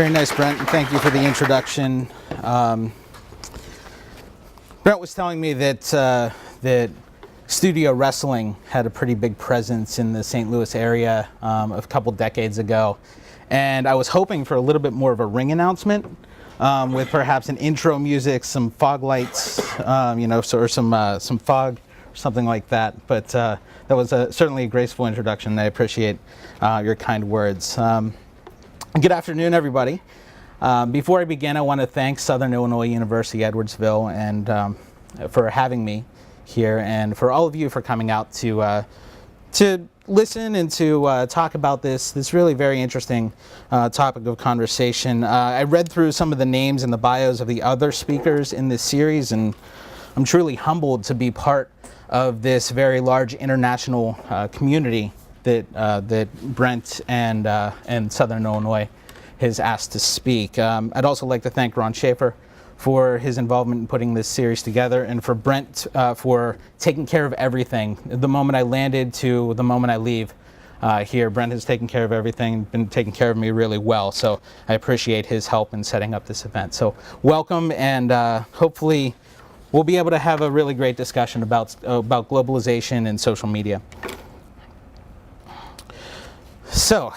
Very nice, Brent, and thank you for the introduction. Brent was telling me that that studio wrestling had a pretty big presence in the St. Louis area a couple decades ago, and I was hoping for a little bit more of a ring announcement with perhaps an intro music, some fog lights, or some fog or something like that. But that was certainly a graceful introduction, and I appreciate your kind words. Good afternoon, everybody. Before I begin, I want to thank Southern Illinois University Edwardsville and for having me here, and for all of you for coming out to listen and to talk about this really very interesting topic of conversation. I read through some of the names and the bios of the other speakers in this series, and I'm truly humbled to be part of this very large international community that Brent and Southern Illinois has asked to speak. I'd also like to thank Ron Schaefer for his involvement in putting this series together, and for Brent for taking care of everything. The moment I landed to the moment I leave here, Brent has taken care of everything, been taking care of me really well, so I appreciate his help in setting up this event. So welcome, and hopefully we'll be able to have a really great discussion about globalization and social media. So,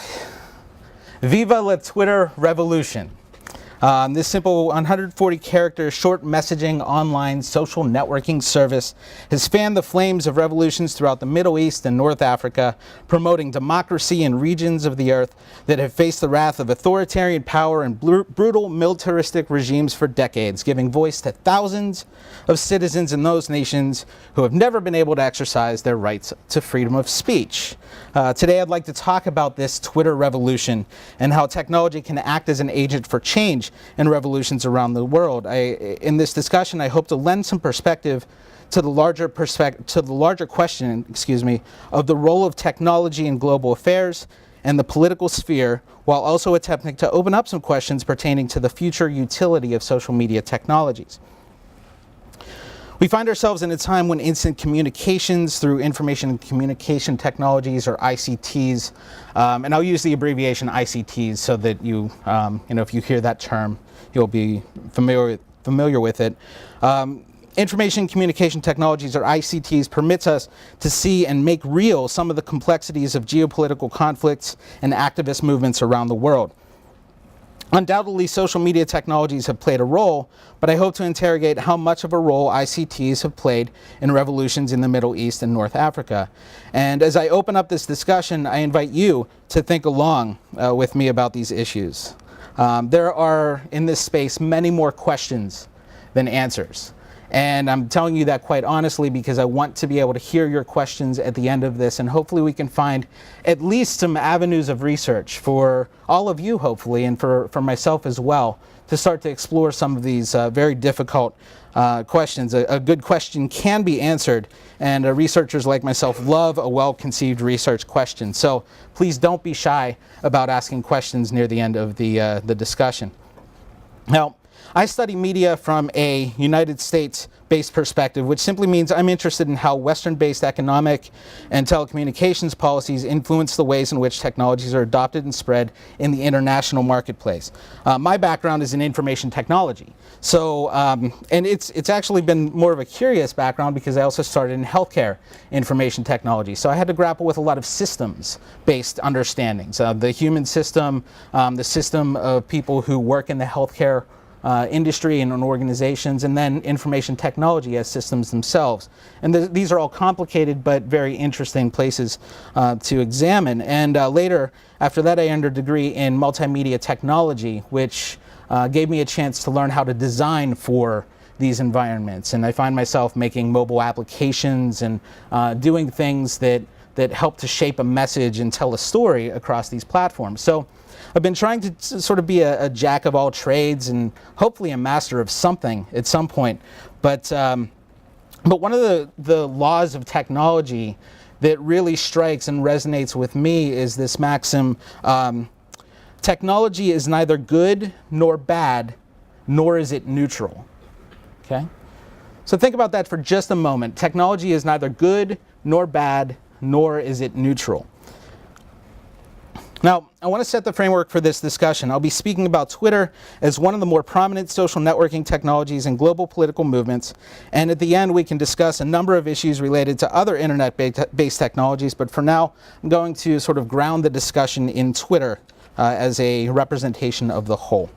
Viva la Twitter revolution. This simple 140-character short messaging online social networking service has fanned the flames of revolutions throughout the Middle East and North Africa, promoting democracy in regions of the earth that have faced the wrath of authoritarian power and brutal militaristic regimes for decades, giving voice to thousands of citizens in those nations who have never been able to exercise their rights to freedom of speech. Today I'd like to talk about this Twitter revolution and how technology can act as an agent for change and revolutions around the world. In this discussion, I hope to lend some perspective to the larger question, of the role of technology in global affairs and the political sphere, while also attempting to open up some questions pertaining to the future utility of social media technologies. We find ourselves in a time when instant communications through information and communication technologies, or ICTs, and I'll use the abbreviation ICTs so that if you hear that term, you'll be familiar with it. Information communication technologies, or ICTs, permits us to see and make real some of the complexities of geopolitical conflicts and activist movements around the world. Undoubtedly, social media technologies have played a role, but I hope to interrogate how much of a role ICTs have played in revolutions in the Middle East and North Africa. And as I open up this discussion, I invite you to think along with me about these issues. There are, in this space, many more questions than answers. And I'm telling you that quite honestly because I want to be able to hear your questions at the end of this, and hopefully we can find at least some avenues of research for all of you, hopefully, and for myself as well, to start to explore some of these very difficult questions. A good question can be answered, and researchers like myself love a well-conceived research question. So please don't be shy about asking questions near the end of the discussion. Now, I study media from a United States-based perspective, which simply means I'm interested in how Western-based economic and telecommunications policies influence the ways in which technologies are adopted and spread in the international marketplace. My background is in information technology, so and it's actually been more of a curious background because I also started in healthcare information technology. So I had to grapple with a lot of systems-based understandings, the human system, the system of people who work in the healthcare industry and in organizations, and then information technology as systems themselves. And these are all complicated but very interesting places to examine. And later, after that, I earned a degree in multimedia technology, which gave me a chance to learn how to design for these environments. And I find myself making mobile applications and doing things that help to shape a message and tell a story across these platforms. So I've been trying to sort of be a jack of all trades and hopefully a master of something at some point. But one of the laws of technology that really strikes and resonates with me is this maxim: technology is neither good nor bad, nor is it neutral. Okay? So think about that for just a moment. Technology is neither good nor bad, nor is it neutral. Now, I want to set the framework for this discussion. I'll be speaking about Twitter as one of the more prominent social networking technologies in global political movements, and at the end we can discuss a number of issues related to other internet-based technologies, but for now I'm going to sort of ground the discussion in Twitter as a representation of the whole.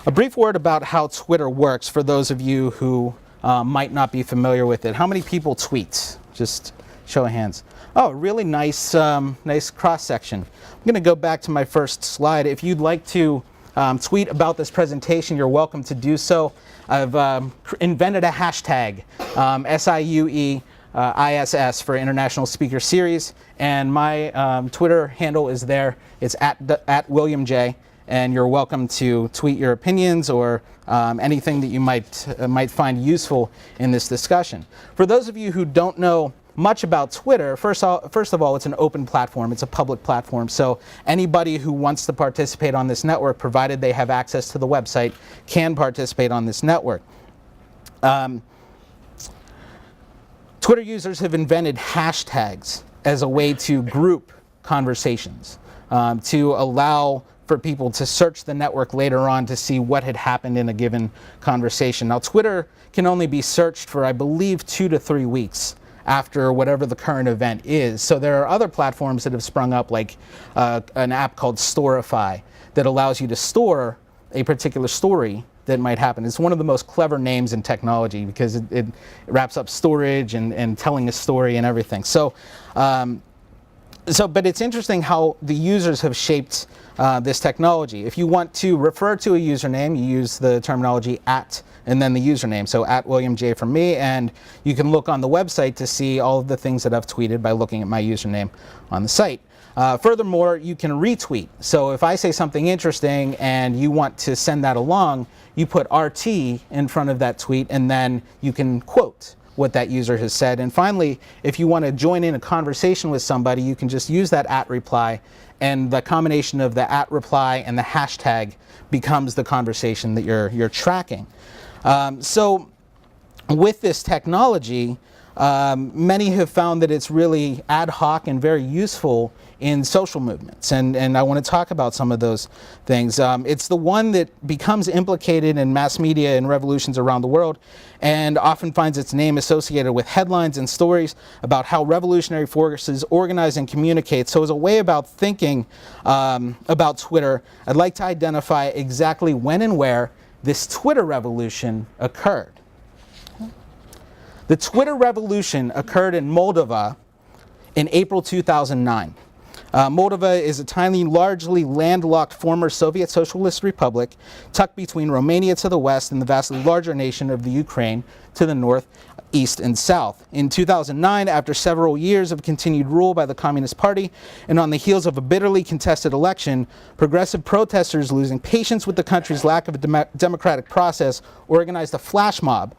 A brief word about how Twitter works for those of you who might not be familiar with it. How many people tweet? Just show of hands. Oh, really nice, nice cross-section. I'm going to go back to my first slide. If you'd like to tweet about this presentation, you're welcome to do so. I've invented a hashtag, SIUE ISS for International Speaker Series, and my Twitter handle is there. It's at William J, and you're welcome to tweet your opinions or anything that you might find useful in this discussion. For those of you who don't know much about Twitter, first of all, it's an open platform. It's a public platform. So anybody who wants to participate on this network, provided they have access to the website, can participate on this network. Twitter users have invented hashtags as a way to group conversations, to allow for people to search the network later on to see what had happened in a given conversation. Now, Twitter can only be searched for, I believe, 2 to 3 weeks after whatever the current event is. So there are other platforms that have sprung up, like an app called Storify that allows you to store a particular story that might happen. It's one of the most clever names in technology because it wraps up storage and telling a story and everything. But it's interesting how the users have shaped this technology. If you want to refer to a username, you use the terminology @ and then the username. So @ William J for me, and you can look on the website to see all of the things that I've tweeted by looking at my username on the site. Furthermore, you can retweet. So if I say something interesting and you want to send that along, you put RT in front of that tweet and then you can quote what that user has said. And finally, if you want to join in a conversation with somebody, you can just use that @ reply, and the combination of the @ reply and the hashtag becomes the conversation that you're tracking. So with this technology, many have found that it's really ad hoc and very useful in social movements, and I want to talk about some of those things. It's the one that becomes implicated in mass media and revolutions around the world, and often finds its name associated with headlines and stories about how revolutionary forces organize and communicate. So as a way about thinking about Twitter, I'd like to identify exactly when and where this Twitter revolution occurred. The Twitter revolution occurred in Moldova in April 2009. Moldova is a tiny, largely landlocked former Soviet Socialist republic tucked between Romania to the west and the vastly larger nation of the Ukraine to the north, east, and south. In 2009, after several years of continued rule by the Communist Party, and on the heels of a bitterly contested election, progressive protesters, losing patience with the country's lack of a democratic process, organized a flash mob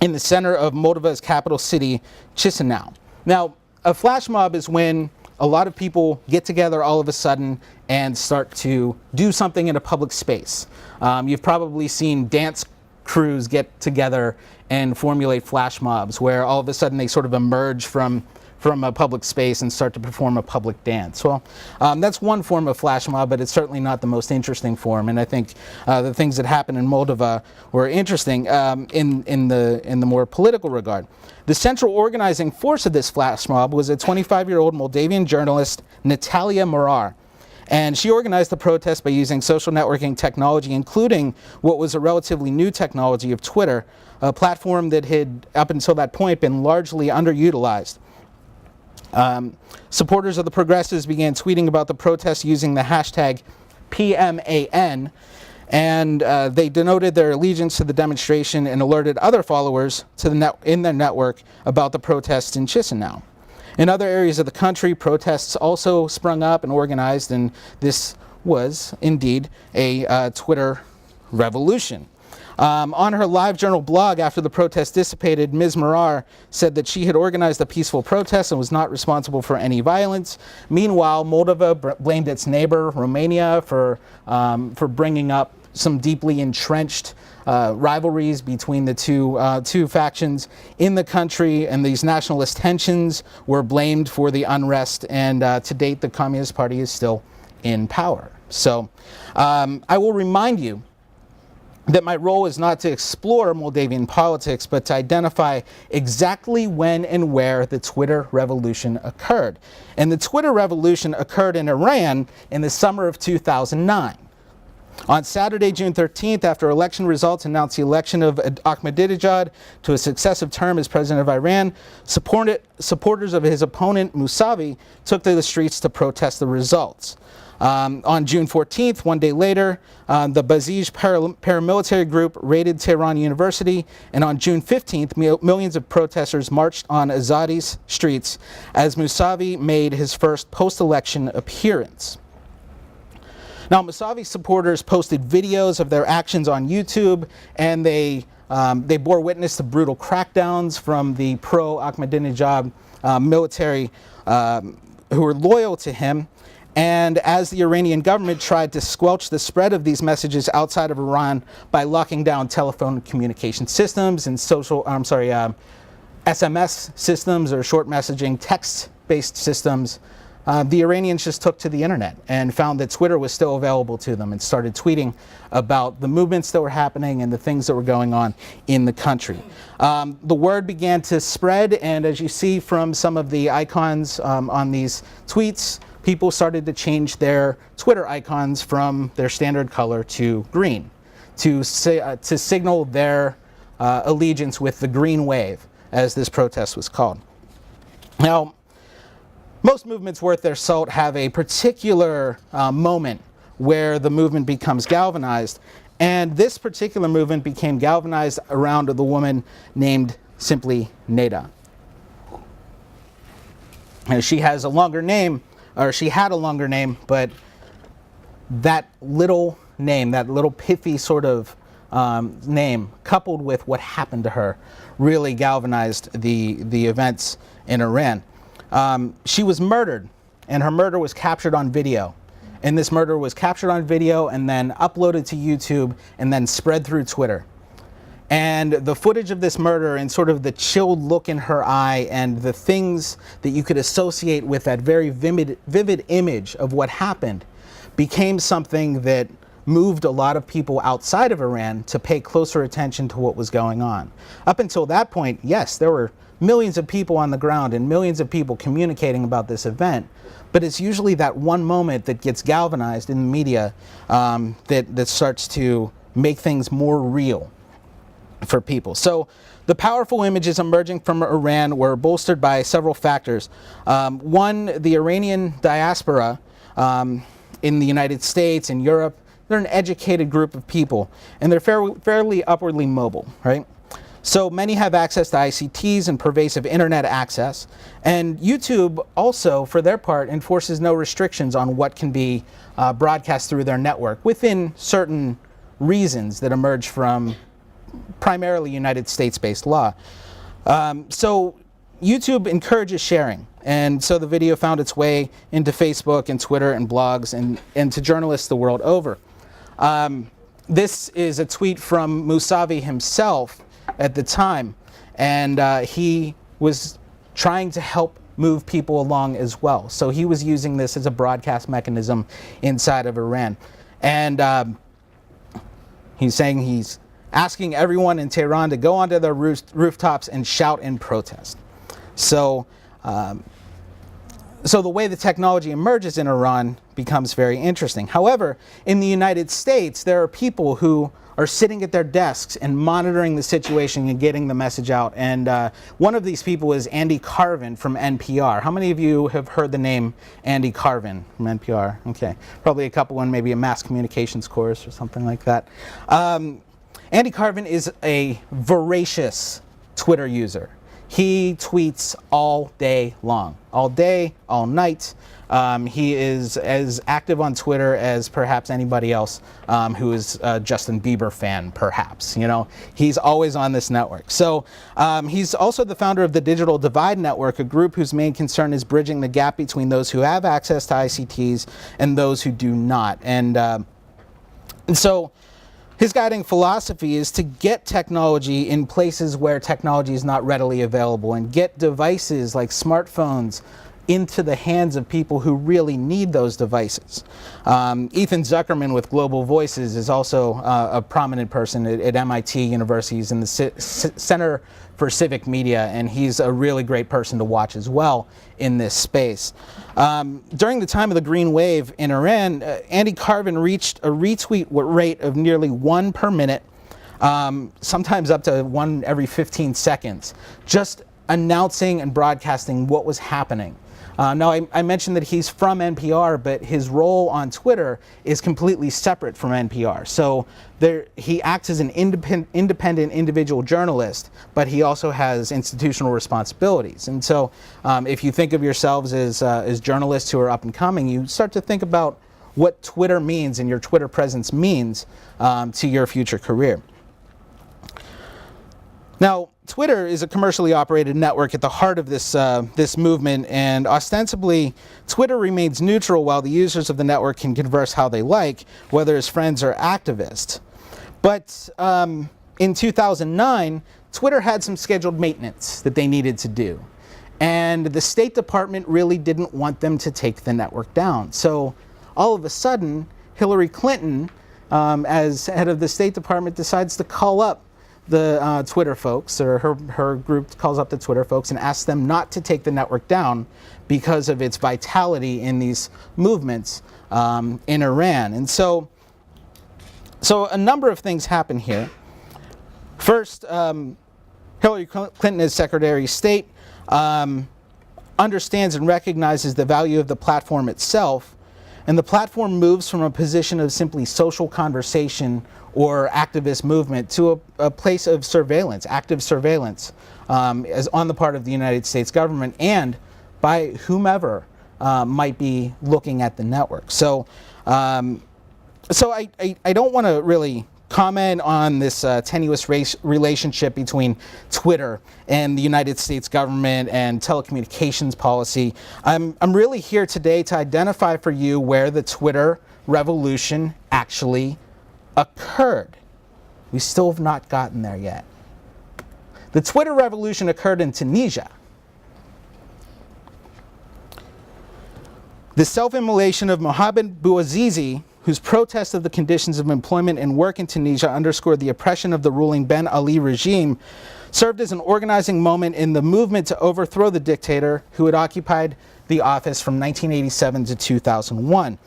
in the center of Moldova's capital city, Chisinau. Now, a flash mob is when a lot of people get together all of a sudden and start to do something in a public space. You've probably seen dance crews get together and formulate flash mobs where all of a sudden they sort of emerge from a public space and start to perform a public dance. Well, that's one form of flash mob, but it's certainly not the most interesting form. And I think the things that happened in Moldova were interesting in the more political regard. The central organizing force of this flash mob was a 25-year-old Moldavian journalist, Natalia Morar. And she organized the protest by using social networking technology, including what was a relatively new technology of Twitter, a platform that had, up until that point, been largely underutilized. Supporters of the progressives began tweeting about the protests using the hashtag PMAN, and they denoted their allegiance to the demonstration and alerted other followers to in their network about the protests in Chisinau. In other areas of the country, protests also sprung up and organized, and this was indeed a Twitter revolution. On her LiveJournal blog after the protest dissipated, Ms. Morar said that she had organized a peaceful protest and was not responsible for any violence. Meanwhile, Moldova blamed its neighbor, Romania, for bringing up some deeply entrenched rivalries between the two factions in the country, and these nationalist tensions were blamed for the unrest, and to date the Communist Party is still in power. So I will remind you that my role is not to explore Moldavian politics, but to identify exactly when and where the Twitter revolution occurred. And the Twitter revolution occurred in Iran in the summer of 2009. On Saturday, June 13th, after election results announced the election of Ahmadinejad to a successive term as president of Iran, supporters of his opponent Mousavi took to the streets to protest the results. On June 14th, one day later, the Basij paramilitary group raided Tehran University, and on June 15th, millions of protesters marched on Azadi's streets as Mousavi made his first post-election appearance. Now, Mousavi supporters posted videos of their actions on YouTube, and they bore witness to brutal crackdowns from the pro-Ahmadinejad military who were loyal to him. And as the Iranian government tried to squelch the spread of these messages outside of Iran by locking down telephone communication systems and SMS systems, or short messaging text-based systems, the Iranians just took to the internet and found that Twitter was still available to them and started tweeting about the movements that were happening and the things that were going on in the country. The word began to spread, and as you see from some of the icons on these tweets, people started to change their Twitter icons from their standard color to green to signal their allegiance with the green wave, as this protest was called. Now, most movements worth their salt have a particular moment where the movement becomes galvanized, and this particular movement became galvanized around the woman named simply Neda. And she has a longer name, or she had a longer name, but that little name, that little pithy sort of name, coupled with what happened to her, really galvanized the events in Iran. She was murdered, and her murder was captured on video. And this murder was captured on video and then uploaded to YouTube and then spread through Twitter. And the footage of this murder and sort of the chilled look in her eye and the things that you could associate with that very vivid image of what happened became something that moved a lot of people outside of Iran to pay closer attention to what was going on. Up until that point, yes, there were millions of people on the ground and millions of people communicating about this event, but it's usually that one moment that gets galvanized in the media that starts to make things more real for people. So the powerful images emerging from Iran were bolstered by several factors. One, the Iranian diaspora in the United States and Europe, they're an educated group of people, and they're fairly upwardly mobile, right? So many have access to ICTs and pervasive internet access, and YouTube also, for their part, enforces no restrictions on what can be broadcast through their network within certain reasons that emerge from primarily United States-based law. So YouTube encourages sharing, and so the video found its way into Facebook and Twitter and blogs and to journalists the world over. This is a tweet from Mousavi himself at the time, and he was trying to help move people along as well. So he was using this as a broadcast mechanism inside of Iran. And he's saying he's asking everyone in Tehran to go onto their rooftops and shout in protest. So the way the technology emerges in Iran becomes very interesting. However, in the United States, there are people who are sitting at their desks and monitoring the situation and getting the message out. And one of these people is Andy Carvin from NPR. How many of you have heard the name Andy Carvin from NPR? Okay, probably a couple in maybe a mass communications course or something like that. Andy Carvin is a voracious Twitter user. He tweets all day long, all day, all night. He is as active on Twitter as perhaps anybody else who is a Justin Bieber fan, perhaps. You know, he's always on this network. So he's also the founder of the Digital Divide Network, a group whose main concern is bridging the gap between those who have access to ICTs and those who do not. And so His guiding philosophy is to get technology in places where technology is not readily available and get devices like smartphones into the hands of people who really need those devices. Ethan Zuckerman with Global Voices is also a prominent person at MIT University. He's in the Center for Civic Media, and he's a really great person to watch as well in this space. During the time of the Green Wave in Iran, Andy Carvin reached a retweet rate of nearly 1 per minute, sometimes up to 1 every 15 seconds, just announcing and broadcasting what was happening. Now, I mentioned that he's from NPR, but his role on Twitter is completely separate from NPR. So he acts as an independent individual journalist, but he also has institutional responsibilities. And so if you think of yourselves as journalists who are up and coming, you start to think about what Twitter means and your Twitter presence means to your future career. Now, Twitter is a commercially operated network at the heart of this movement, and ostensibly, Twitter remains neutral while the users of the network can converse how they like, whether as friends or activists. But in 2009, Twitter had some scheduled maintenance that they needed to do, and the State Department really didn't want them to take the network down. So all of a sudden, Hillary Clinton, as head of the State Department, decides to call up the Twitter folks, or her group calls up the Twitter folks and asks them not to take the network down because of its vitality in these movements in Iran. And so a number of things happen here. First, Hillary Clinton, as Secretary of State, understands and recognizes the value of the platform itself, and the platform moves from a position of simply social conversation or activist movement to a place of surveillance, active surveillance, as on the part of the United States government and by whomever might be looking at the network. So I don't want to really comment on this tenuous relationship between Twitter and the United States government and telecommunications policy. I'm really here today to identify for you where the Twitter revolution actually occurred. We still have not gotten there yet. The Twitter revolution occurred in Tunisia. The self-immolation of Mohamed Bouazizi, whose protest of the conditions of employment and work in Tunisia underscored the oppression of the ruling Ben Ali regime, served as an organizing moment in the movement to overthrow the dictator who had occupied the office from 1987 to 2001.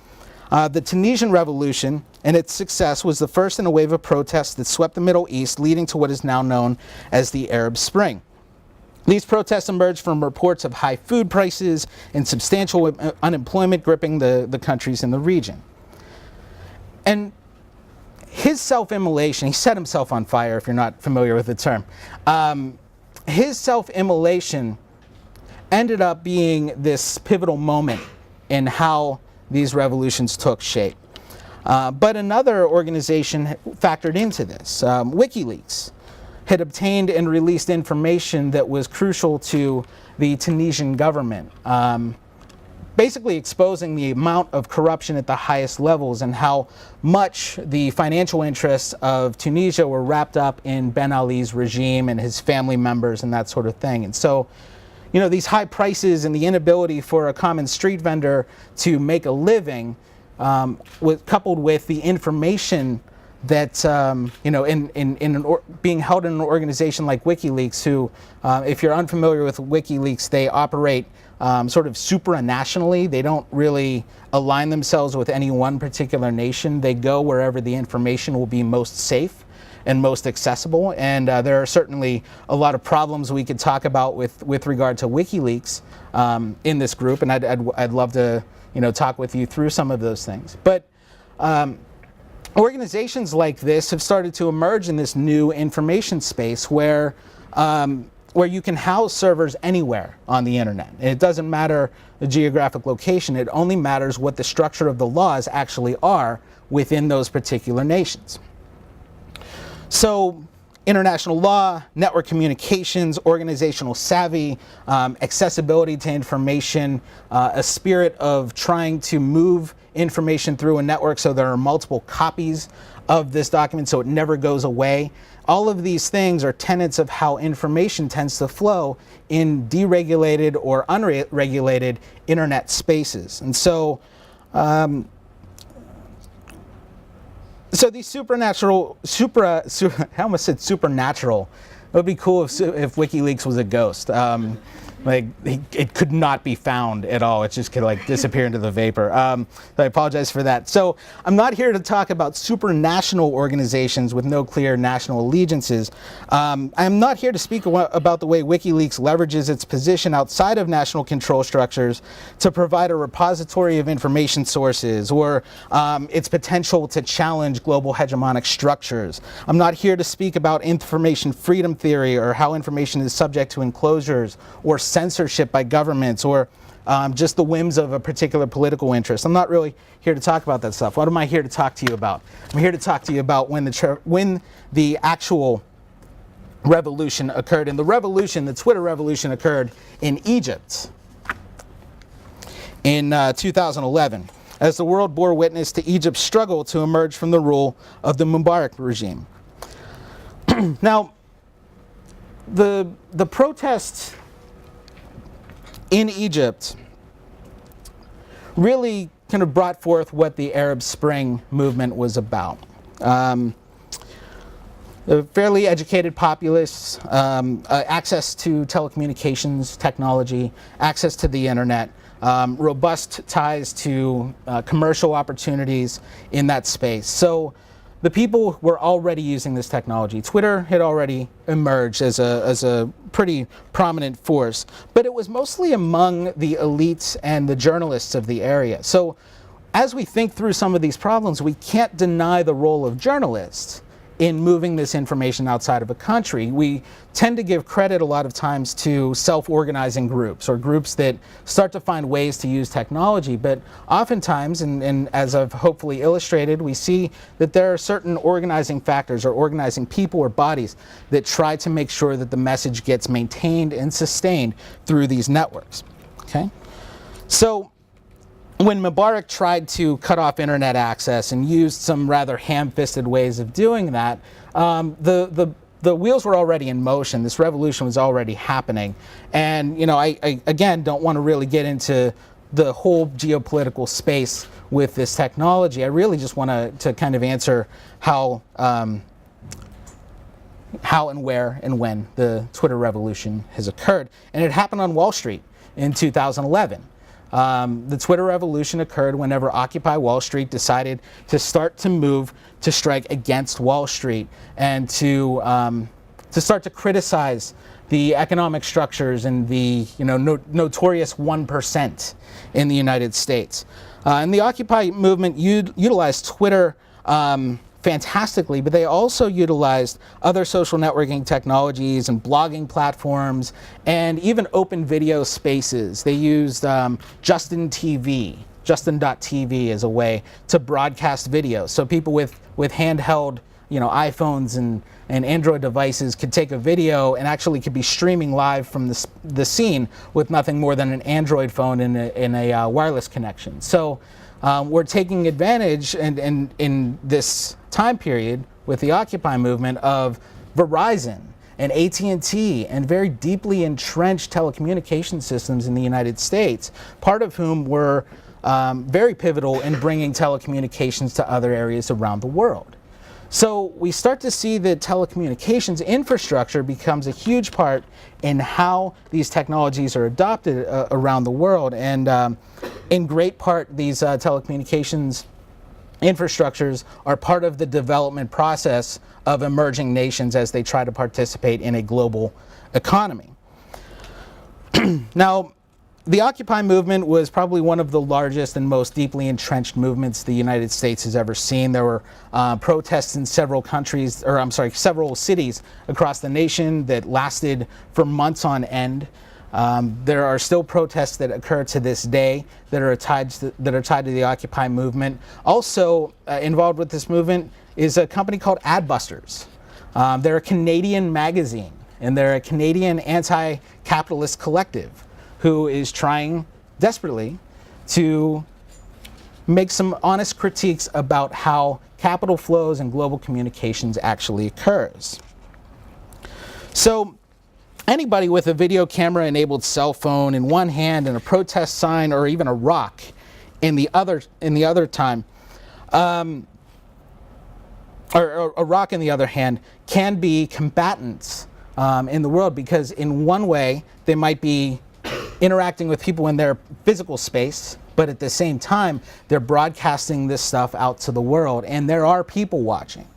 The Tunisian Revolution and its success was the first in a wave of protests that swept the Middle East, leading to what is now known as the Arab Spring. These protests emerged from reports of high food prices and substantial unemployment gripping the countries in the region. And his self-immolation, he set himself on fire, if you're not familiar with the term. His self-immolation ended up being this pivotal moment in how these revolutions took shape. But another organization factored into this. WikiLeaks had obtained and released information that was crucial to the Tunisian government, basically exposing the amount of corruption at the highest levels and how much the financial interests of Tunisia were wrapped up in Ben Ali's regime and his family members and that sort of thing. And so, you know, these high prices and the inability for a common street vendor to make a living, coupled with the information that, being held in an organization like WikiLeaks, who, if you're unfamiliar with WikiLeaks, they operate sort of supranationally. They don't really align themselves with any one particular nation. They go wherever the information will be most safe and most accessible. And there are certainly a lot of problems we could talk about with regard to WikiLeaks in this group, and I'd love to talk with you through some of those things. But organizations like this have started to emerge in this new information space where you can house servers anywhere on the internet. And it doesn't matter the geographic location, it only matters what the structure of the laws actually are within those particular nations. So international law, network communications, organizational savvy, accessibility to information, a spirit of trying to move information through a network so there are multiple copies of this document so it never goes away. All of these things are tenets of how information tends to flow in deregulated or unregulated internet spaces. And so, so these supernatural. I almost said supernatural. It would be cool if WikiLeaks was a ghost. Like it could not be found at all. It just could like disappear into the vapor. So I apologize for that. So I'm not here to talk about supranational organizations with no clear national allegiances. I'm not here to speak about the way WikiLeaks leverages its position outside of national control structures to provide a repository of information sources or its potential to challenge global hegemonic structures. I'm not here to speak about information freedom theory or how information is subject to enclosures or censorship by governments or just the whims of a particular political interest. I'm not really here to talk about that stuff. What am I here to talk to you about? I'm here to talk to you about when the actual revolution occurred. And the Twitter revolution occurred in Egypt in 2011, as the world bore witness to Egypt's struggle to emerge from the rule of the Mubarak regime. Now, the protests in Egypt really kind of brought forth what the Arab Spring movement was about. The fairly educated populace, access to telecommunications technology, access to the internet, robust ties to commercial opportunities in that space. So the people were already using this technology. Twitter had already emerged as a pretty prominent force, but it was mostly among the elites and the journalists of the area. So as we think through some of these problems, we can't deny the role of journalists in moving this information outside of a country. We tend to give credit a lot of times to self-organizing groups or groups that start to find ways to use technology, but oftentimes, and as I've hopefully illustrated, we see that there are certain organizing factors or organizing people or bodies that try to make sure that the message gets maintained and sustained through these networks. Okay? So when Mubarak tried to cut off internet access and used some rather ham-fisted ways of doing that, the wheels were already in motion. This revolution was already happening. And, you know, I again don't want to really get into the whole geopolitical space with this technology. I really just want to kind of answer how and where and when the Twitter revolution has occurred. And it happened on Wall Street in 2011. The Twitter revolution occurred whenever Occupy Wall Street decided to start to move to strike against Wall Street and to start to criticize the economic structures and the notorious 1% in the United States. And the Occupy movement utilized Twitter fantastically, but they also utilized other social networking technologies and blogging platforms and even open video spaces. They used Justin.tv as a way to broadcast video. So people with handheld iPhones and Android devices could take a video and actually could be streaming live from the scene with nothing more than an Android phone and a wireless connection. So we're taking advantage in this time period with the Occupy movement of Verizon and AT&T and very deeply entrenched telecommunication systems in the United States, part of whom were very pivotal in bringing telecommunications to other areas around the world. So we start to see that telecommunications infrastructure becomes a huge part in how these technologies are adopted around the world. And in great part, these telecommunications infrastructures are part of the development process of emerging nations as they try to participate in a global economy. Now, the Occupy movement was probably one of the largest and most deeply entrenched movements the United States has ever seen. There were protests in several cities across the nation that lasted for months on end. There are still protests that occur to this day that are tied to the Occupy movement. Also involved with this movement is a company called Adbusters. They're a Canadian magazine, and they're a Canadian anti-capitalist collective who is trying desperately to make some honest critiques about how capital flows and global communications actually occurs. So anybody with a video camera enabled cell phone in one hand and a protest sign or even a rock in the other time, or a rock in the other hand, can be combatants in the world, because in one way they might be interacting with people in their physical space, but at the same time they're broadcasting this stuff out to the world, and there are people watching.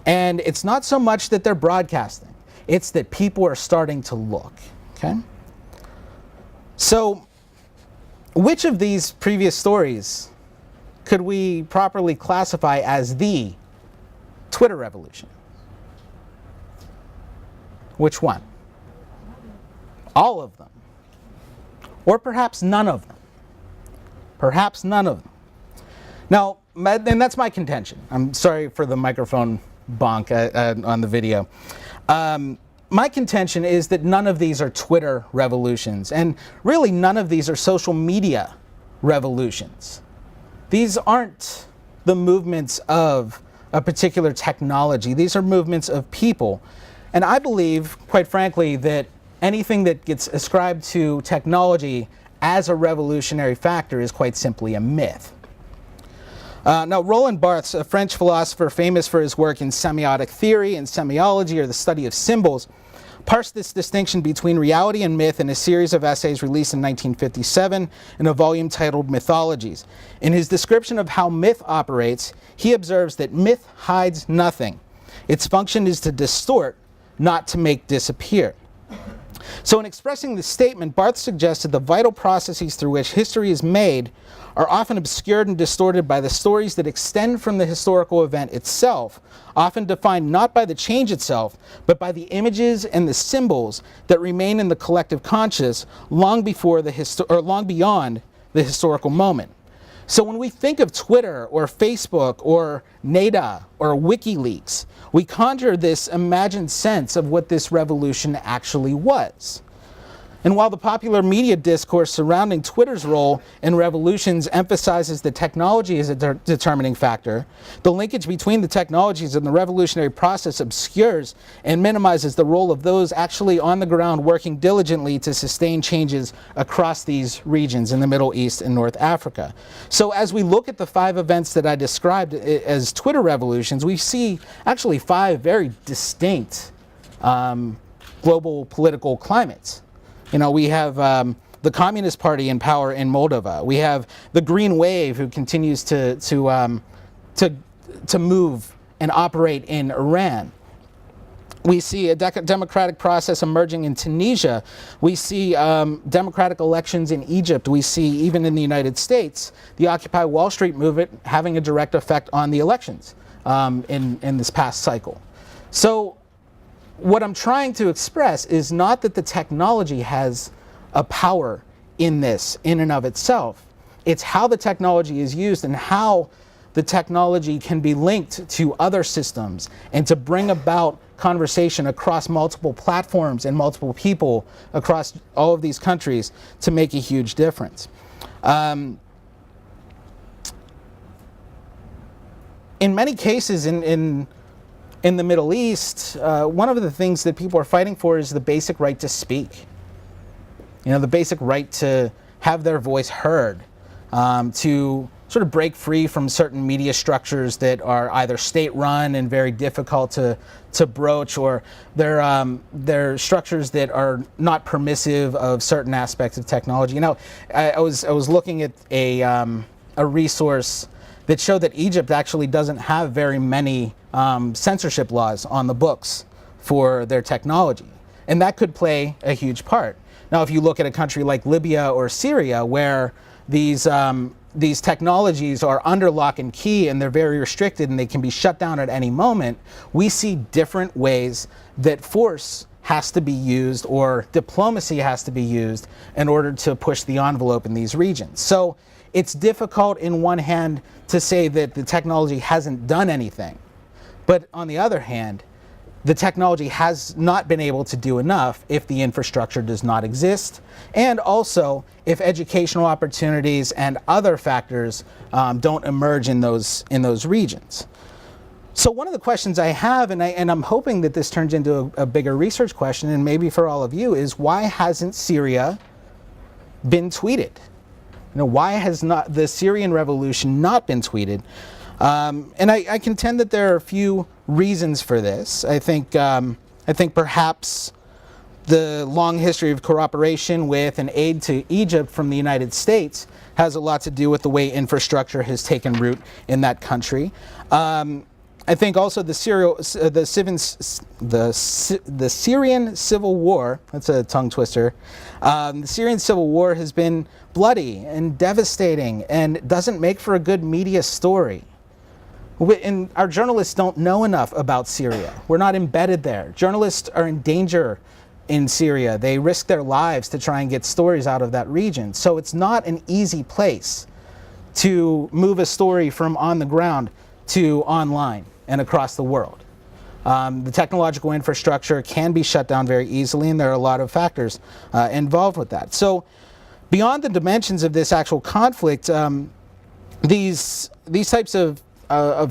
And it's not so much that they're broadcasting, it's that people are starting to look. Okay? So which of these previous stories could we properly classify as the Twitter revolution? Which one? All of them. Or perhaps none of them. Perhaps none of them. Now, and that's my contention. I'm sorry for the microphone bonk on the video. My contention is that none of these are Twitter revolutions, and really none of these are social media revolutions. These aren't the movements of a particular technology. These are movements of people. And I believe, quite frankly, that anything that gets ascribed to technology as a revolutionary factor is quite simply a myth. Now, Roland Barthes, a French philosopher famous for his work in semiotic theory and semiology, or the study of symbols, parsed this distinction between reality and myth in a series of essays released in 1957 in a volume titled Mythologies. In his description of how myth operates, he observes that myth hides nothing. Its function is to distort, not to make disappear. So in expressing this statement, Barthes suggested the vital processes through which history is made are often obscured and distorted by the stories that extend from the historical event itself, often defined not by the change itself, but by the images and the symbols that remain in the collective conscious long beyond the historical moment. So when we think of Twitter or Facebook or NADA or WikiLeaks, we conjure this imagined sense of what this revolution actually was. And while the popular media discourse surrounding Twitter's role in revolutions emphasizes that technology is a determining factor, the linkage between the technologies and the revolutionary process obscures and minimizes the role of those actually on the ground working diligently to sustain changes across these regions in the Middle East and North Africa. So as we look at the 5 events that I described as Twitter revolutions, we see actually 5 very distinct global political climates. You know, we have the Communist Party in power in Moldova. We have the Green Wave, who continues to move and operate in Iran. We see a democratic process emerging in Tunisia. We see democratic elections in Egypt. We see, even in the United States, the Occupy Wall Street movement having a direct effect on the elections in this past cycle. So what I'm trying to express is not that the technology has a power in this in and of itself. It's how the technology is used and how the technology can be linked to other systems and to bring about conversation across multiple platforms and multiple people across all of these countries to make a huge difference. In many cases in the Middle East, one of the things that people are fighting for is the basic right to speak. You know, the basic right to have their voice heard, to sort of break free from certain media structures that are either state-run and very difficult to broach, or they're structures that are not permissive of certain aspects of technology. You know, I was looking at a resource that showed that Egypt actually doesn't have very many censorship laws on the books for their technology. And that could play a huge part. Now, if you look at a country like Libya or Syria, where these technologies are under lock and key and they're very restricted and they can be shut down at any moment, we see different ways that force has to be used or diplomacy has to be used in order to push the envelope in these regions. So it's difficult in one hand to say that the technology hasn't done anything. But on the other hand, the technology has not been able to do enough if the infrastructure does not exist, and also if educational opportunities and other factors don't emerge in those regions. So one of the questions I have, and I'm hoping that this turns into a bigger research question, and maybe for all of you, is why hasn't Syria been tweeted? Why has not the Syrian revolution not been tweeted? And I contend that there are a few reasons for this. I think perhaps the long history of cooperation with and aid to Egypt from the United States has a lot to do with the way infrastructure has taken root in that country. I think also the Syrian Civil War, that's a tongue twister, the Syrian Civil War has been bloody and devastating and doesn't make for a good media story. And our journalists don't know enough about Syria. We're not embedded there. Journalists are in danger in Syria. They risk their lives to try and get stories out of that region. So it's not an easy place to move a story from on the ground to online and across the world. The technological infrastructure can be shut down very easily, and there are a lot of factors involved with that. So beyond the dimensions of this actual conflict, these types of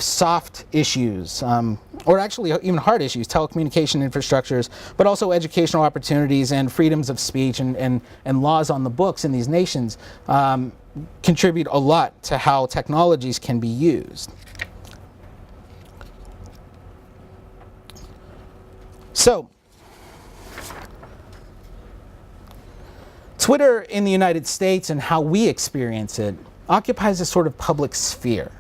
soft issues, or actually even hard issues, telecommunication infrastructures, but also educational opportunities and freedoms of speech and laws on the books in these nations contribute a lot to how technologies can be used. So, Twitter in the United States and how we experience it occupies a sort of public sphere,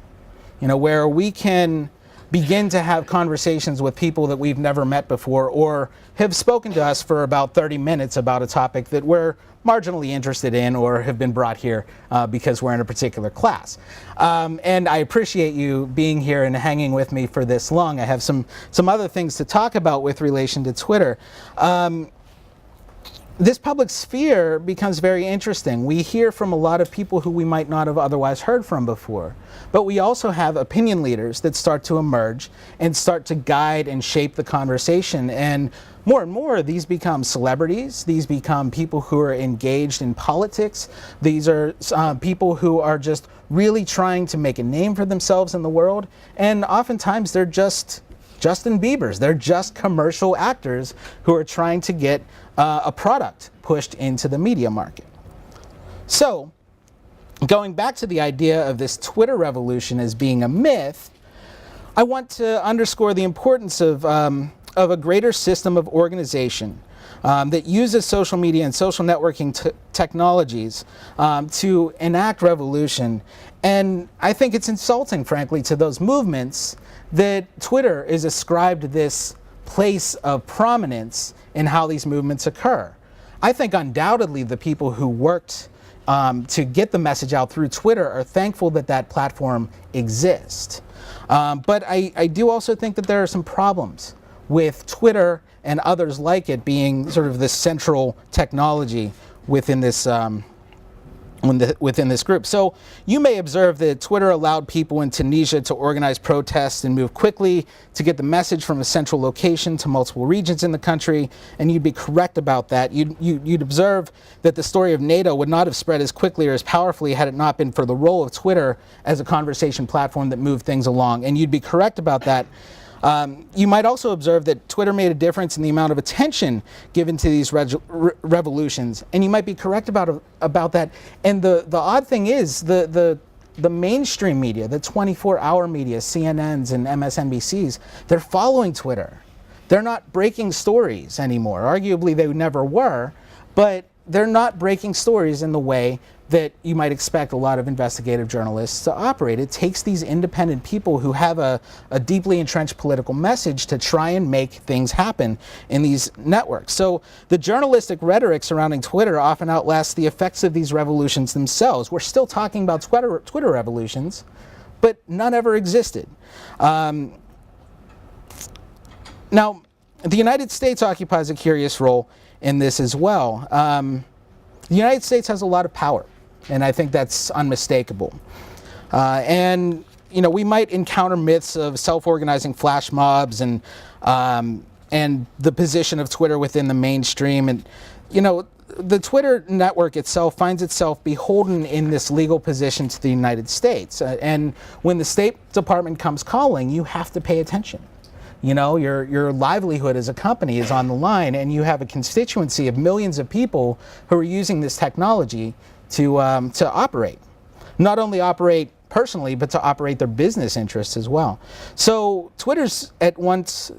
where we can begin to have conversations with people that we've never met before or have spoken to us for about 30 minutes about a topic that we're marginally interested in or have been brought here because we're in a particular class. And I appreciate you being here and hanging with me for this long. I have some other things to talk about with relation to Twitter. This public sphere becomes very interesting. We hear from a lot of people who we might not have otherwise heard from before. But we also have opinion leaders that start to emerge and start to guide and shape the conversation. And more, these become celebrities. These become people who are engaged in politics. These are people who are just really trying to make a name for themselves in the world. And oftentimes they're just Justin Biebers. They're just commercial actors who are trying to get a product pushed into the media market. So, going back to the idea of this Twitter revolution as being a myth, I want to underscore the importance of a greater system of organization that uses social media and social networking technologies to enact revolution. And I think it's insulting, frankly, to those movements that Twitter is ascribed this place of prominence in how these movements occur. I think undoubtedly the people who worked to get the message out through Twitter are thankful that that platform exists. But I do also think that there are some problems with Twitter and others like it being sort of the central technology within this group. So you may observe that Twitter allowed people in Tunisia to organize protests and move quickly to get the message from a central location to multiple regions in the country, and you'd be correct about that. You'd observe that the story of NATO would not have spread as quickly or as powerfully had it not been for the role of Twitter as a conversation platform that moved things along, and you'd be correct about that. You might also observe that Twitter made a difference in the amount of attention given to these revolutions, and you might be correct about that. And the odd thing is, the mainstream media, the 24-hour media, CNNs and MSNBCs, they're following Twitter. They're not breaking stories anymore. Arguably, they never were, but they're not breaking stories in the way that you might expect a lot of investigative journalists to operate. It takes these independent people who have a deeply entrenched political message to try and make things happen in these networks. So the journalistic rhetoric surrounding Twitter often outlasts the effects of these revolutions themselves. We're still talking about Twitter revolutions, but none ever existed. Now, the United States occupies a curious role in this as well. The United States has a lot of power, and I think that's unmistakable. And we might encounter myths of self-organizing flash mobs and and the position of Twitter within the mainstream. And, you know, the Twitter network itself finds itself beholden in this legal position to the United States. And when the State Department comes calling, you have to pay attention. You know, your livelihood as a company is on the line, and you have a constituency of millions of people who are using this technology to operate. Not only operate personally, but to operate their business interests as well. So Twitter's at once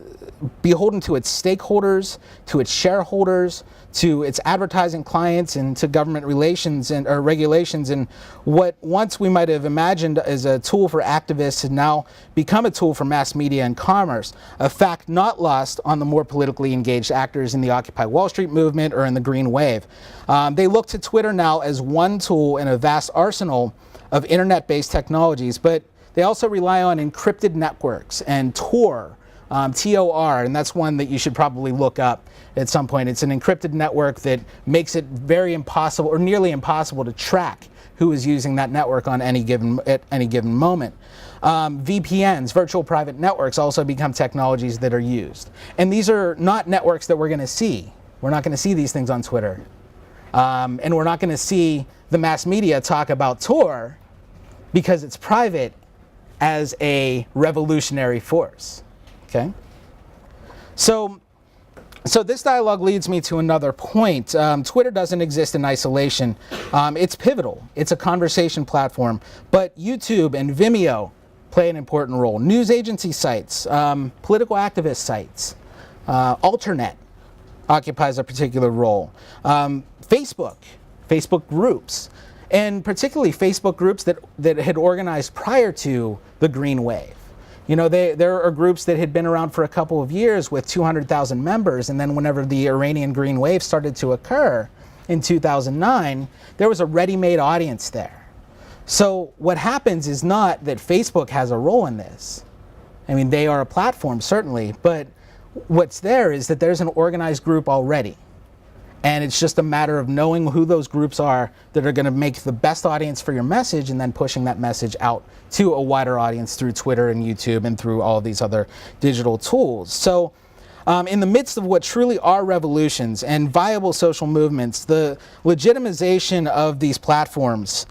beholden to its stakeholders, to its shareholders, to its advertising clients, and to government relations or regulations. And what once we might have imagined as a tool for activists has now become a tool for mass media and commerce, a fact not lost on the more politically engaged actors in the Occupy Wall Street movement or in the Green Wave. They look to Twitter now as one tool in a vast arsenal of internet-based technologies, but they also rely on encrypted networks and Tor, T-O-R, and that's one that you should probably look up at some point. It's an encrypted network that makes it very impossible, or nearly impossible, to track who is using that network at any given moment. VPNs, virtual private networks, also become technologies that are used. And these are not networks that we're going to see. We're not going to see these things on Twitter. And we're not going to see the mass media talk about Tor because it's private as a revolutionary force. Okay? So this dialogue leads me to another point. Twitter doesn't exist in isolation. It's pivotal. It's a conversation platform. But YouTube and Vimeo play an important role. News agency sites, political activist sites, Alternet occupies a particular role. Facebook groups, and particularly Facebook groups that had organized prior to the Green Wave. You know, there are groups that had been around for a couple of years with 200,000 members, and then whenever the Iranian Green Wave started to occur in 2009, there was a ready-made audience there. So what happens is not that Facebook has a role in this. I mean, they are a platform, certainly, but what's there is that there's an organized group already. And it's just a matter of knowing who those groups are that are going to make the best audience for your message, and then pushing that message out to a wider audience through Twitter and YouTube and through all of these other digital tools. So in the midst of what truly are revolutions and viable social movements, the legitimization of these platforms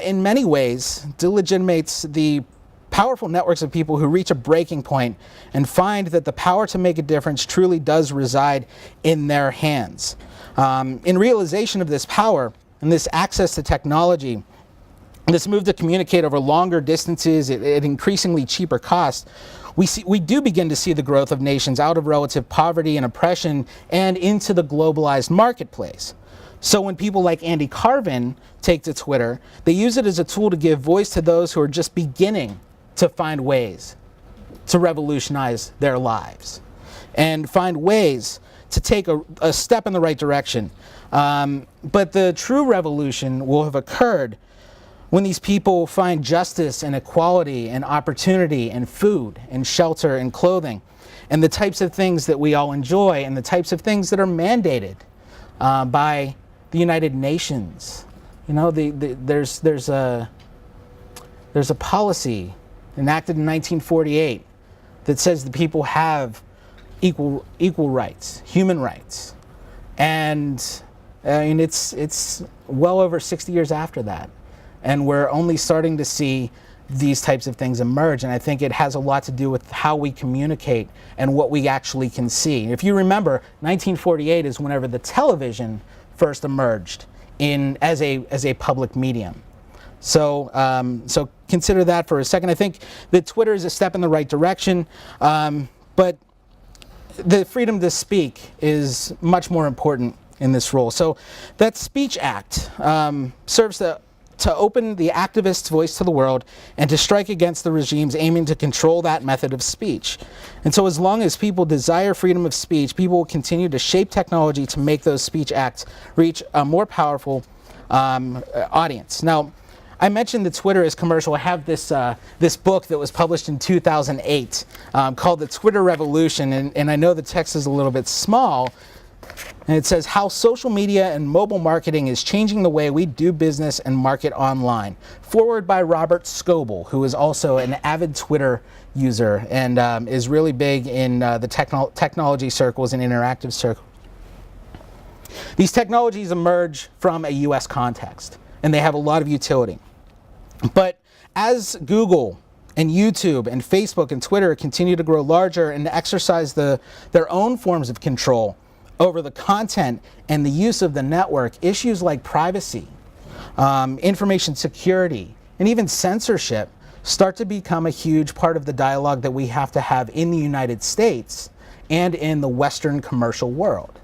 in many ways delegitimates the powerful networks of people who reach a breaking point and find that the power to make a difference truly does reside in their hands. In realization of this power and this access to technology, this move to communicate over longer distances at increasingly cheaper costs, we do begin to see the growth of nations out of relative poverty and oppression and into the globalized marketplace. So when people like Andy Carvin take to Twitter, they use it as a tool to give voice to those who are just beginning to find ways to revolutionize their lives and find ways to take a step in the right direction. But the true revolution will have occurred when these people find justice and equality and opportunity and food and shelter and clothing and the types of things that we all enjoy and the types of things that are mandated by the United Nations. You know, there's a policy enacted in 1948 that says the people have equal rights, human rights. And I mean, it's well over 60 years after that. And we're only starting to see these types of things emerge. And I think it has a lot to do with how we communicate and what we actually can see. If you remember, 1948 is whenever the television first emerged as a public medium. So consider that for a second. I think that Twitter is a step in the right direction, but the freedom to speak is much more important in this role. So that Speech Act serves to open the activist's voice to the world and to strike against the regimes aiming to control that method of speech. And so as long as people desire freedom of speech, people will continue to shape technology to make those speech acts reach a more powerful audience. Now, I mentioned that Twitter is commercial. I have this book that was published in 2008 called The Twitter Revolution, and I know the text is a little bit small, And it says how social media and mobile marketing is changing the way we do business and market online. Forward by Robert Scoble, who is also an avid Twitter user and is really big in the technology circles and interactive circles. These technologies emerge from a US context, and they have a lot of utility. But as Google and YouTube and Facebook and Twitter continue to grow larger and exercise their own forms of control over the content and the use of the network, issues like privacy, information security, and even censorship start to become a huge part of the dialogue that we have to have in the United States and in the Western commercial world.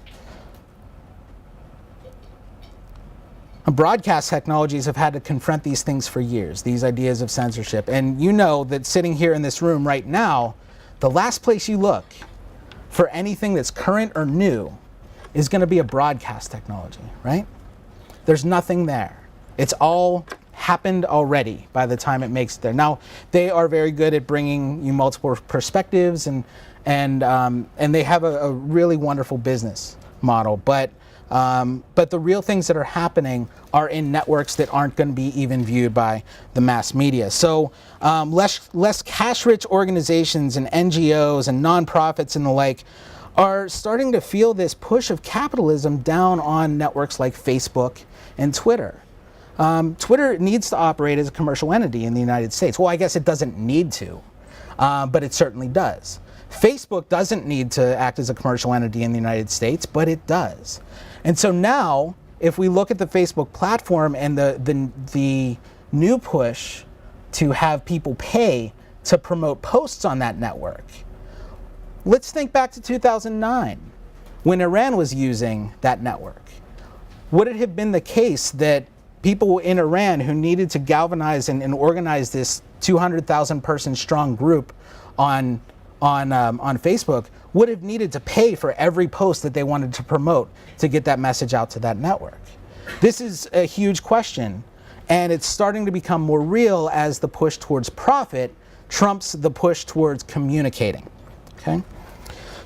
Broadcast technologies have had to confront these things for years, these ideas of censorship. And you know that sitting here in this room right now, the last place you look for anything that's current or new is going to be a broadcast technology, right? There's nothing there. It's all happened already by the time it makes it there. Now, they are very good at bringing you multiple perspectives, and they have a really wonderful business model. But the real things that are happening are in networks that aren't going to be even viewed by the mass media. So less cash-rich organizations and NGOs and nonprofits and the like are starting to feel this push of capitalism down on networks like Facebook and Twitter. Twitter needs to operate as a commercial entity in the United States. Well, I guess it doesn't need to, but it certainly does. Facebook doesn't need to act as a commercial entity in the United States, but it does. And so now, if we look at the Facebook platform and the new push to have people pay to promote posts on that network, let's think back to 2009 when Iran was using that network. Would it have been the case that people in Iran who needed to galvanize and organize this 200,000 person strong group on Facebook would have needed to pay for every post that they wanted to promote to get that message out to that network? This is a huge question, and it's starting to become more real as the push towards profit trumps the push towards communicating. Okay?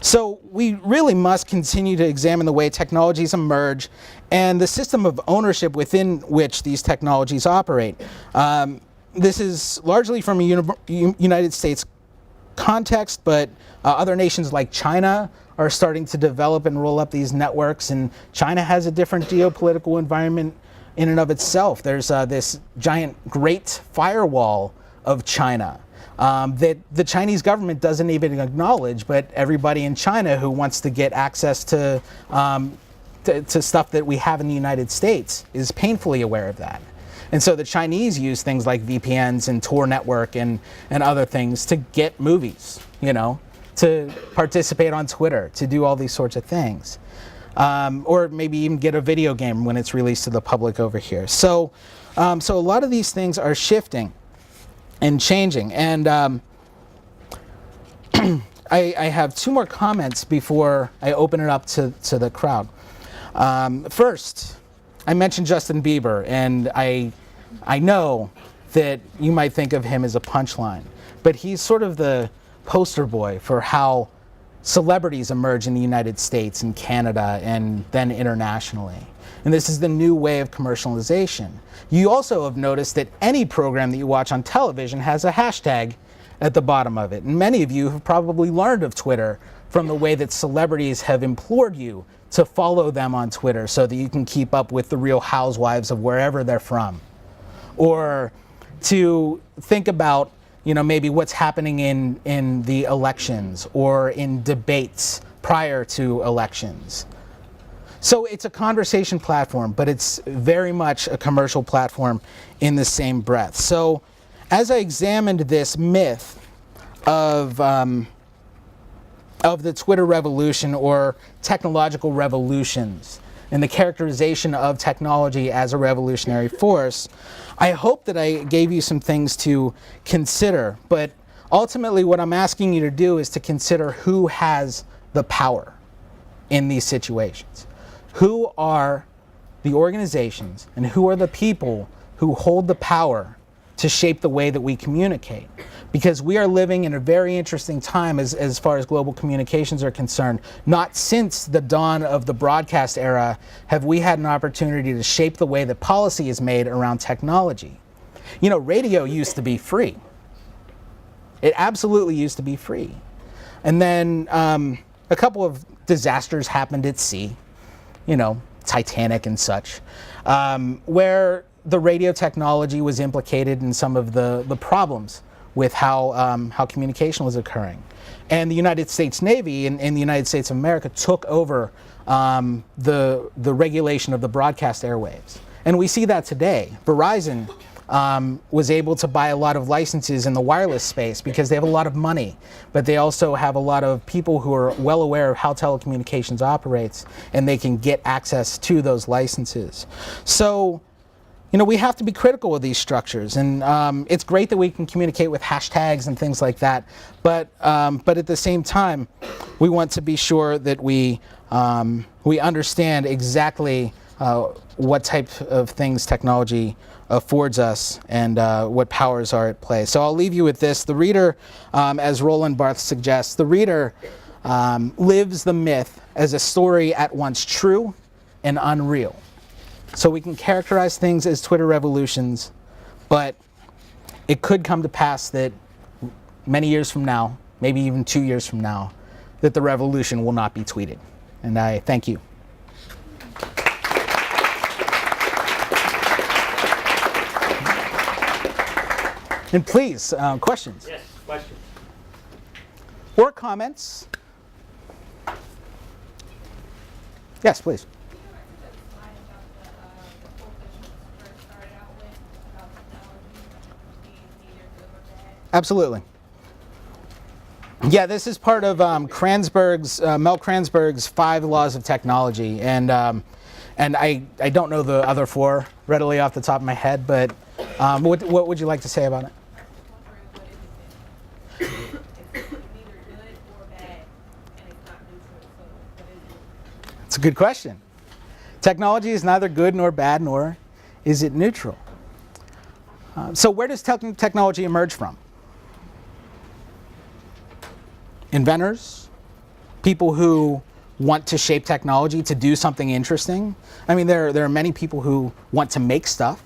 So we really must continue to examine the way technologies emerge and the system of ownership within which these technologies operate. This is largely from a United States context, but other nations like China are starting to develop and roll up these networks, and China has a different geopolitical environment in and of itself. There's this giant Great Firewall of China that the Chinese government doesn't even acknowledge, but everybody in China who wants to get access to stuff that we have in the United States is painfully aware of that. And so the Chinese use things like VPNs and Tor network and other things to get movies, to participate on Twitter, to do all these sorts of things. Or maybe even get a video game when it's released to the public over here. So a lot of these things are shifting and changing. And I have two more comments before I open it up to the crowd. First, I mentioned Justin Bieber, and I know that you might think of him as a punchline, but he's sort of the poster boy for how celebrities emerge in the United States and Canada and then internationally. And this is the new way of commercialization. You also have noticed that any program that you watch on television has a hashtag at the bottom of it. And many of you have probably learned of Twitter from the way that celebrities have implored you to follow them on Twitter so that you can keep up with the real housewives of wherever they're from. Or to think about, maybe what's happening in the elections or in debates prior to elections. So it's a conversation platform, but it's very much a commercial platform in the same breath. So as I examined this myth of the Twitter revolution or technological revolutions and the characterization of technology as a revolutionary force, I hope that I gave you some things to consider. But ultimately what I'm asking you to do is to consider who has the power in these situations. Who are the organizations and who are the people who hold the power to shape the way that we communicate. Because we are living in a very interesting time as far as global communications are concerned. Not since the dawn of the broadcast era have we had an opportunity to shape the way that policy is made around technology. You know, radio used to be free. It absolutely used to be free. And then a couple of disasters happened at sea, you know, Titanic and such, where the radio technology was implicated in some of the problems with how communication was occurring. And the United States Navy and the United States of America took over the regulation of the broadcast airwaves. And we see that today. Verizon was able to buy a lot of licenses in the wireless space because they have a lot of money, but they also have a lot of people who are well aware of how telecommunications operates, and they can get access to those licenses. So, you know, we have to be critical of these structures, and it's great that we can communicate with hashtags and things like that, but at the same time, we want to be sure that we understand exactly what type of things technology affords us and what powers are at play. So I'll leave you with this. The reader, as Roland Barthes suggests, the reader lives the myth as a story at once true and unreal. So we can characterize things as Twitter revolutions, but it could come to pass that many years from now, maybe even 2 years from now, that the revolution will not be tweeted. And I thank you. And please, questions? Yes, questions. Or comments? Yes, please. Absolutely. Yeah, this is part of Mel Kranzberg's 5 laws of technology, and I don't know the other 4 readily off the top of my head, but what would you like to say about it? It's a good question. Technology is neither good nor bad, nor is it neutral. So where does technology emerge from? Inventors, people who want to shape technology to do something interesting. I mean, there are many people who want to make stuff,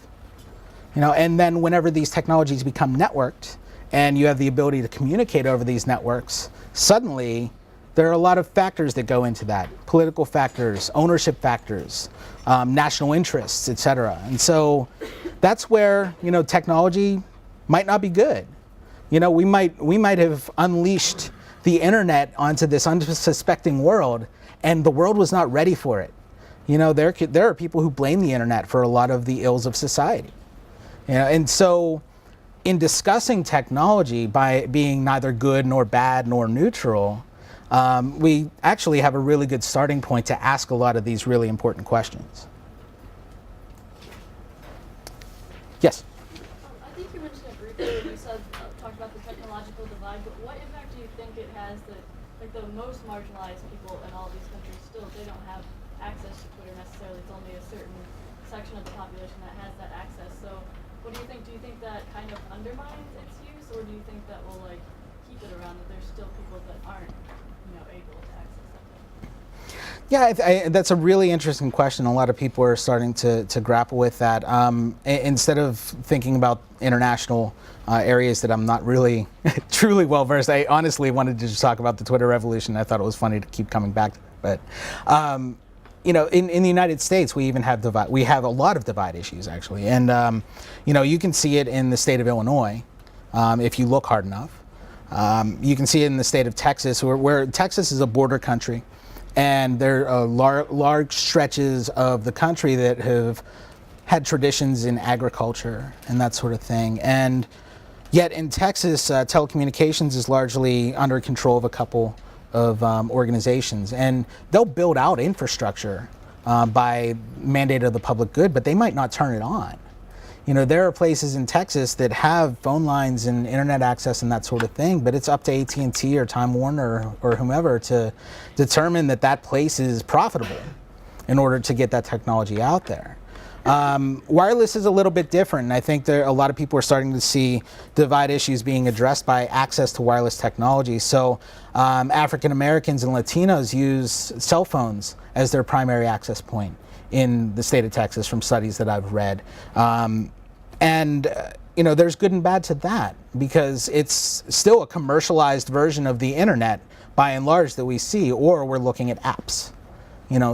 you know, and then whenever these technologies become networked and you have the ability to communicate over these networks, suddenly there are a lot of factors that go into that. Political factors, ownership factors, national interests, etc. And so that's where, you know, technology might not be good. You know, we might have unleashed the internet onto this unsuspecting world, and the world was not ready for it. You know, there are people who blame the internet for a lot of the ills of society. You know, and so in discussing technology by being neither good nor bad nor neutral, we actually have a really good starting point to ask a lot of these really important questions. Yes? I think you mentioned it briefly when you said, talked about the technological divide, but what impact do you think it has that, like, the most marginalized people in all of these countries still, they don't have access to Twitter necessarily. It's only a certain section of the population that has that access. So what do you think? Do you think that kind of undermines its use, or do you think that will, like, keep it around, that there's still people that aren't, you know, able to access something? Yeah, that's a really interesting question. A lot of people are starting to grapple with that. Instead of thinking about international areas that I'm not really truly well versed, I honestly wanted to just talk about the Twitter revolution. I thought it was funny to keep coming back to it. But you know, in the United States, we even have we have a lot of divide issues actually, and you know, you can see it in the state of Illinois if you look hard enough. You can see it in the state of Texas, where Texas is a border country. And there are large stretches of the country that have had traditions in agriculture and that sort of thing. And yet in Texas, telecommunications is largely under control of a couple of organizations. And they'll build out infrastructure by mandate of the public good, but they might not turn it on. You know, there are places in Texas that have phone lines and internet access and that sort of thing, but it's up to AT&T or Time Warner or whomever to determine that that place is profitable in order to get that technology out there. Wireless is a little bit different, and I think a lot of people are starting to see divide issues being addressed by access to wireless technology. So African Americans and Latinos use cell phones as their primary access point in the state of Texas from studies that I've read. There's good and bad to that, because it's still a commercialized version of the internet by and large that we see, or we're looking at apps.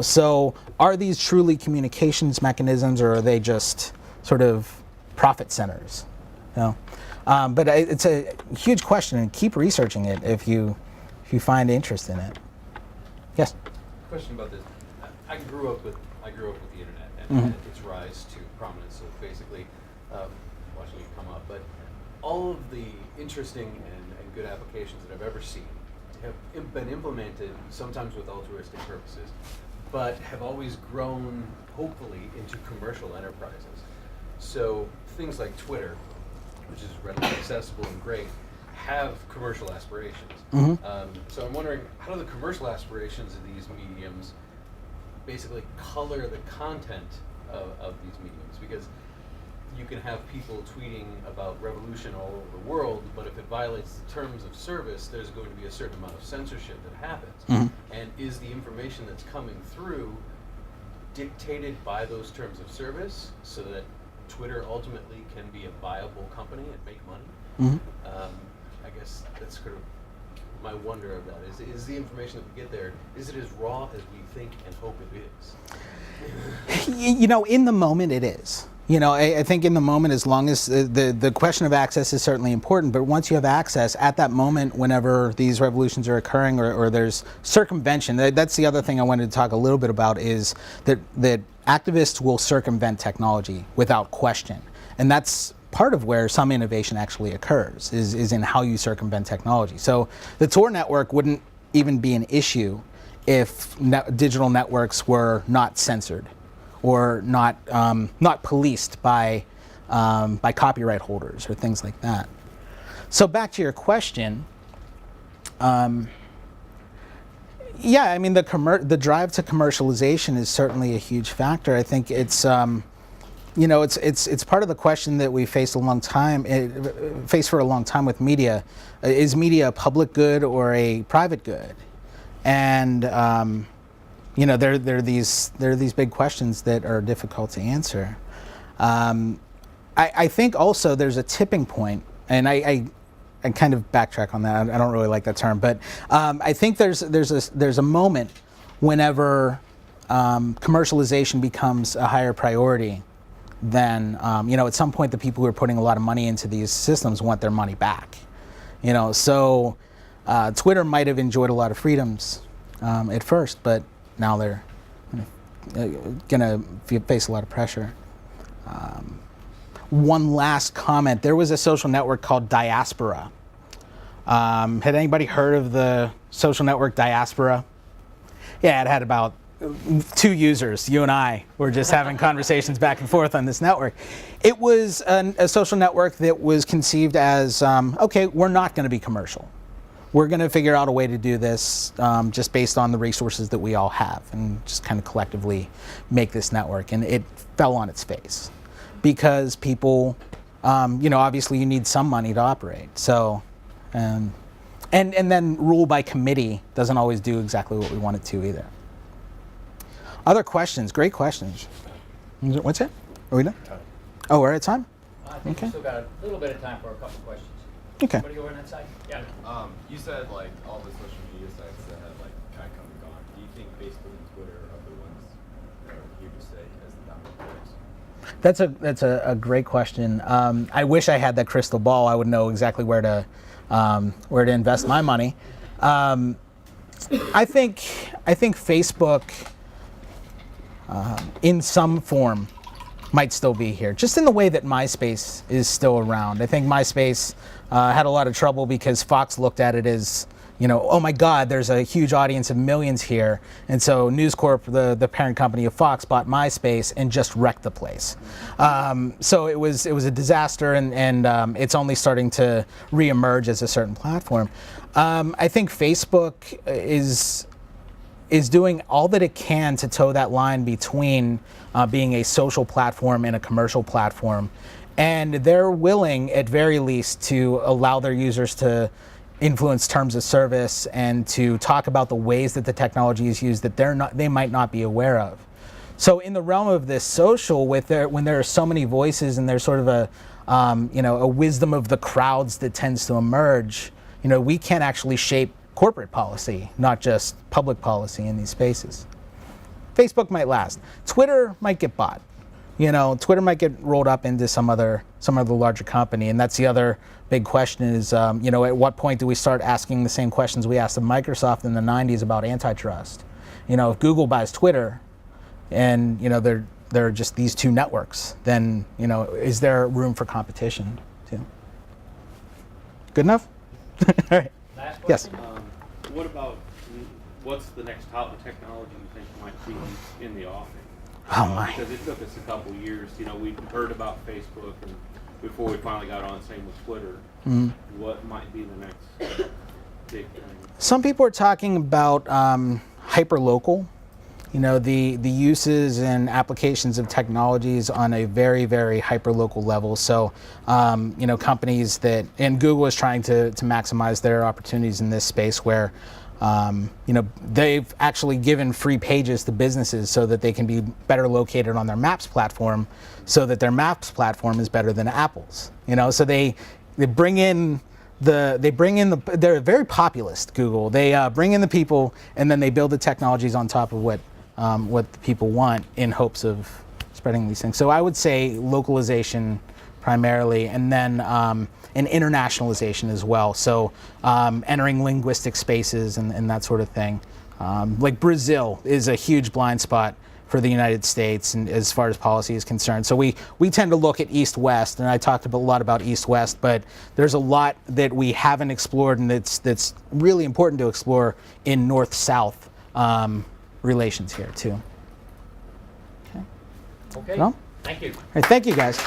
So are these truly communications mechanisms, or are they just sort of profit centers? But it's a huge question, and keep researching it if you find interest in it. Yes. Question about this. I grew up with the internet and its rise to prominence. So basically, watching it come up, but all of the interesting and good applications that I've ever seen have been implemented, sometimes with altruistic purposes, but have always grown, hopefully, into commercial enterprises. So things like Twitter, which is readily accessible and great, have commercial aspirations. So I'm wondering, how do the commercial aspirations of these mediums basically color the content of these mediums? Because you can have people tweeting about revolution all over the world, but if it violates the terms of service, there's going to be a certain amount of censorship that happens. And is the information that's coming through dictated by those terms of service so that Twitter ultimately can be a viable company and make money? I guess that's sort of my wonder of that. Is the information that we get there, is it as raw as we think and hope it is? In the moment it is. I think in the moment, as long as the question of access is certainly important, but once you have access at that moment, whenever these revolutions are occurring or there's circumvention, that's the other thing I wanted to talk a little bit about, is that activists will circumvent technology without question. And that's part of where some innovation actually occurs, is in how you circumvent technology. So the Tor network wouldn't even be an issue if digital networks were not censored, or not policed by copyright holders or things like that. So back to your question, the drive to commercialization is certainly a huge factor. I think it's it's part of the question that we faced for a long time with media. Is media a public good or a private good? And there are these big questions that are difficult to answer. I think also there's a tipping point, and I kind of backtrack on that. I don't really like that term, but I think there's a moment whenever commercialization becomes a higher priority than at some point the people who are putting a lot of money into these systems want their money back. So Twitter might have enjoyed a lot of freedoms at first, but now they're gonna face a lot of pressure. One last comment. There was a social network called Diaspora. Had anybody heard of the social network Diaspora? Yeah, it had about 2 users. You and I were just having conversations back and forth on this network. It was a social network that was conceived as, okay, we're not gonna be commercial. We're going to figure out a way to do this just based on the resources that we all have, and just kind of collectively make this network. And it fell on its face because people, obviously you need some money to operate. So, and then rule by committee doesn't always do exactly what we want it to either. Other questions? Great questions. What's it? Are we done? Oh, we're at time? I think Okay. we still got a little bit of time for a couple questions. Okay. Somebody over on that side? Yeah. You said all the social media sites that have kind of come and gone. Do you think Facebook and Twitter are the ones that are here to stay as the dominant players? That's a great question. I wish I had that crystal ball. I would know exactly where to invest my money. I think Facebook, in some form, might still be here, just in the way that MySpace is still around. I think MySpace had a lot of trouble because Fox looked at it as, oh my God, there's a huge audience of millions here. And so News Corp, the parent company of Fox, bought MySpace and just wrecked the place. So it was a disaster, and it's only starting to reemerge as a certain platform. I think Facebook is is doing all that it can to toe that line between being a social platform and a commercial platform. And they're willing, at very least, to allow their users to influence terms of service and to talk about the ways that the technology is used that they might not be aware of. So in the realm of this social, when there are so many voices and there's sort of a wisdom of the crowds that tends to emerge, we can actually shape corporate policy, not just public policy in these spaces. Facebook might last. Twitter might get bought. Twitter might get rolled up into some other larger company, and that's the other big question is, at what point do we start asking the same questions we asked of Microsoft in the 90s about antitrust? If Google buys Twitter, and there are just these two networks, then is there room for competition too? Good enough? All right. Last Yes. question? What's the next top of technology you think might be in the offing? Oh my. Because it took us a couple years. We heard about Facebook, and before we finally got on, same with Twitter. Mm-hmm. What might be the next big thing? Some people are talking about hyperlocal. The uses and applications of technologies on a very, very hyperlocal level. So, companies and Google is trying to maximize their opportunities in this space where, they've actually given free pages to businesses so that they can be better located on their Maps platform, so that their Maps platform is better than Apple's. So they bring in they're very populist, Google. They bring in the people, and then they build the technologies on top of what the people want in hopes of spreading these things. So I would say localization primarily, and then an internationalization as well. So entering linguistic spaces and that sort of thing. Like Brazil is a huge blind spot for the United States, and as far as policy is concerned. So we tend to look at East-West, and I talked a lot about East-West, but there's a lot that we haven't explored, and that's really important to explore in North-South relations here too. Okay. Okay, Well, thank you. all right, thank you guys.